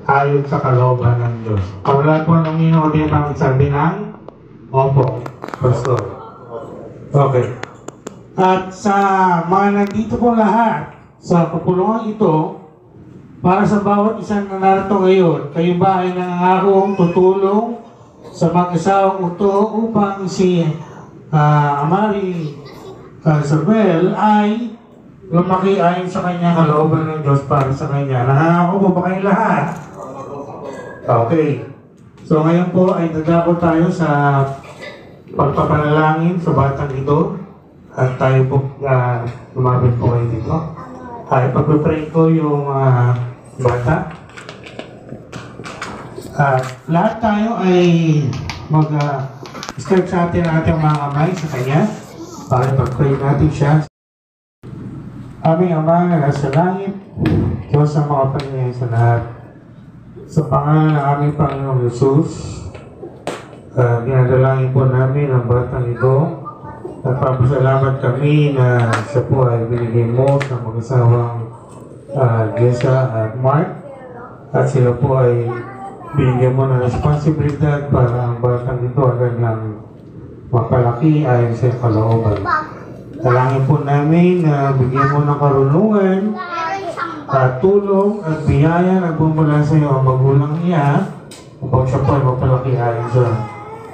ayon sa kalooban ng Diyos. Kung lahat po ng inyo din ang sabi ng opo, Pastor. Okay. At sa mga nandito po lahat sa kapulungan ito, para sa bawat isang narito ngayon, kayo ba ay nangangakong tutulong sa mag-asawang ito upang si Amari Isabel ay lumaki ayon sa kanya kalooban ng Diyos para sa kanya? Nangangako po ba kayo lahat? Okay. So ngayon po ay dadako tayo sa pagpapanalangin sa batang ito. At tayo po lumapit po kayo dito. Ay pagpapray ko yung bata. Lahat tayo ay mag-start sa ating mga kamay sa kanya para pag-pray natin siya. Aming Ama na nasa langit, Diyos ang mga Panginoon sa lahat. Sa pangalan ng aming Panginoong Jesus, dinadalangin po namin ang batang ito. At papasalamat kami na siya po ay binigay mo sa mag-asawang Jessa at Mark. At sila po ay binigyan mo ng responsibilidad para ang batang ito agad lang mapalaki ayon sa kalooban. Dalangin po namin na bigyan mo ng karunungan at tulong at biyaya na bumula sa iyo ang magulang niya upang siya po ay mapalaki ayon sa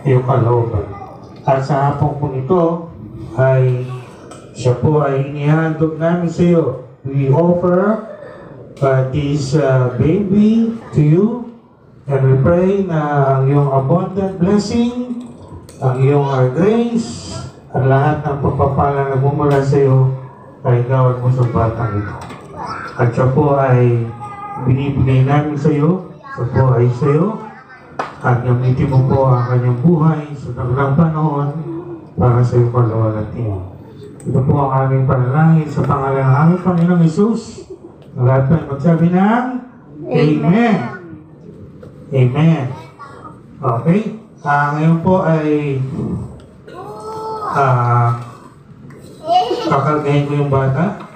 iyong kalooban. At sa hapong po ito ay siya po ay inihandog namin sa iyo. We offer this baby to you and we pray na ang iyong abundant blessing, ang iyong grace, at lahat ng pagpapala na bumula sa iyo ay gawin mo sa batang ito. At siya po ay binibigay namin sa iyo, siya po ay sa iyo, at gamitin mo po ang kanyang buhay sa takdang panahon para sa iyong kalawalatian. Ito po ang aming panalangin sa pangalan ng aming Panginoong Jesus. Lahat tayo magsabi ng Amen. Amen. Okay. Ngayon po ay kakargahin ko yung bata.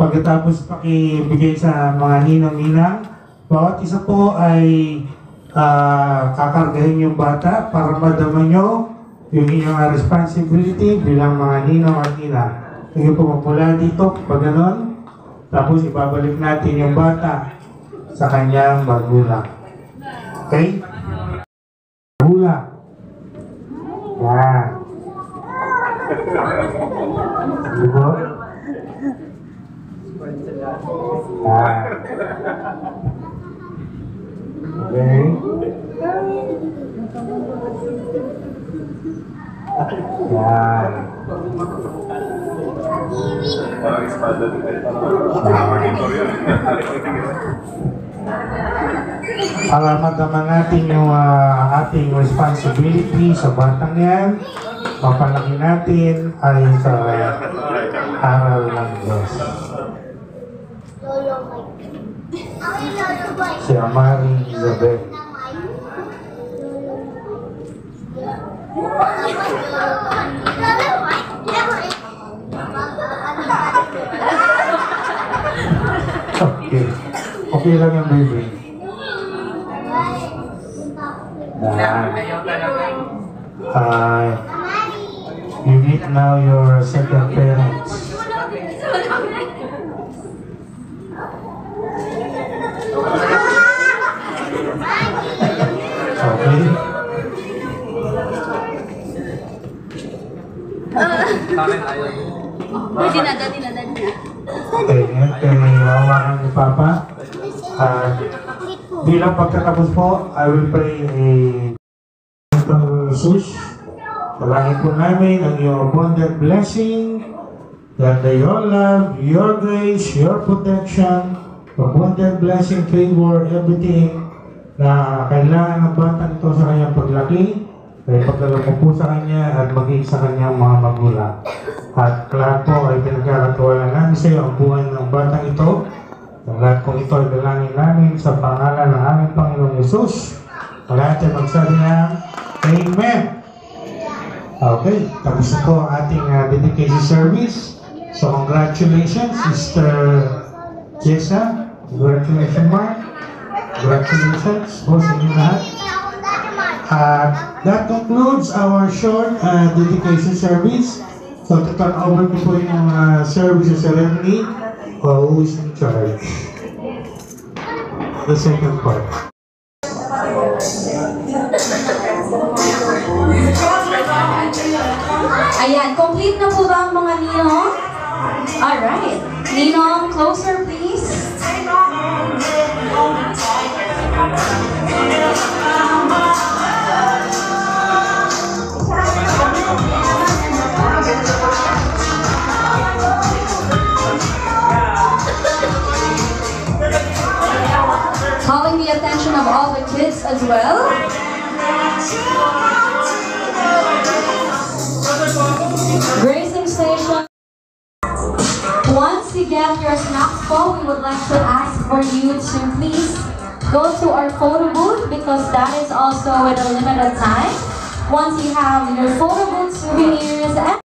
Pagkatapos pakibigay sa mga ninang-ninang, bawat isa po ay kakargahin yung bata para madama nyo yung inyong responsibility bilang mga ninang at ninang. Hindi po magmula dito, pag ganon, tapos ibabalik natin yung bata sa kanyang magulang. Okay? Magulang. Yan. Diba? Yan. Okay. Yan. Para madama natin yung ating responsibility sa batang yan, mapalaki natin ayon sa aral ng Diyos. Si Amari Isabel. Okay. Okay lang yung baby. You meet now your second parents. Okay. Dinadali na. Okay, ngayon kayo hawakan ni Papa. Bilang pagkatapos po, I will pray a Jesus. Dalangin po namin ang iyong abundant blessing, that your love, your grace, your protection, abundant blessing, favor, everything na kailangan ng batang ito sa kanyang paglaki, ay pagkalaki po sa kanya at maging sa kanyang mga magulang. At lahat po ay pinagkakatuwala namin sa iyo ang buhay ng batang ito. Ang lahat po ito ay dalangin Jesus. Lahat ay magsabi ng Amen. Okay, tapos na po ang ating dedication service. So congratulations, Sister Jessa. Congratulations, Mark. Congratulations po sa inyo lahat. That concludes our short dedication service. So to turn over ko po yung services ceremony. Who is in charge? The second part. Ayan, complete na po ba ang mga ninong? Alright. Ninong, closer please. Calling the attention of all the kids as well. Grazing station. Once you get your snacks full, we would like to ask for you to please go to our photo booth because that is also with a limited time. Once you have your photo booth souvenirs and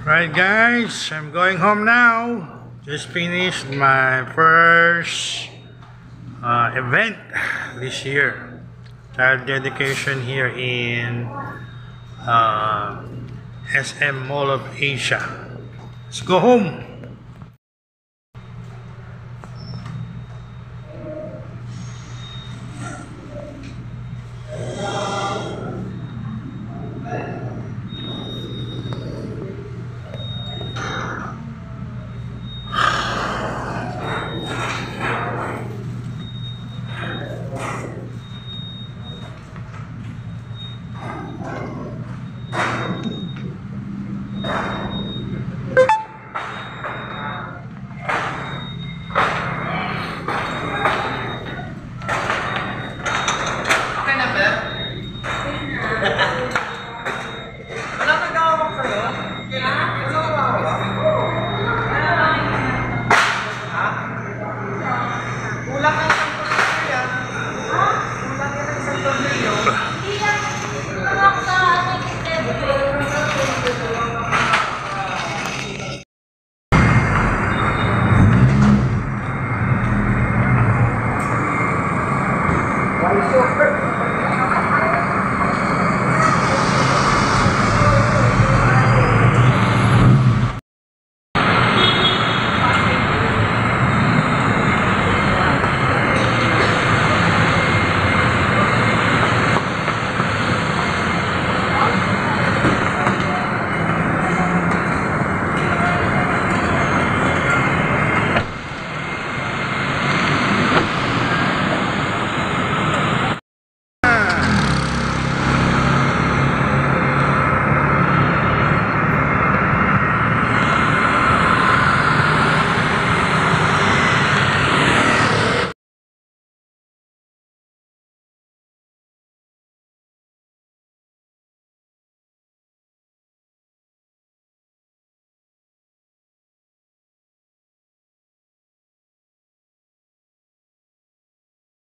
Right guys, I'm going home now. Just finished my first event this year. Child dedication here in SM Mall of Asia. Let's go home.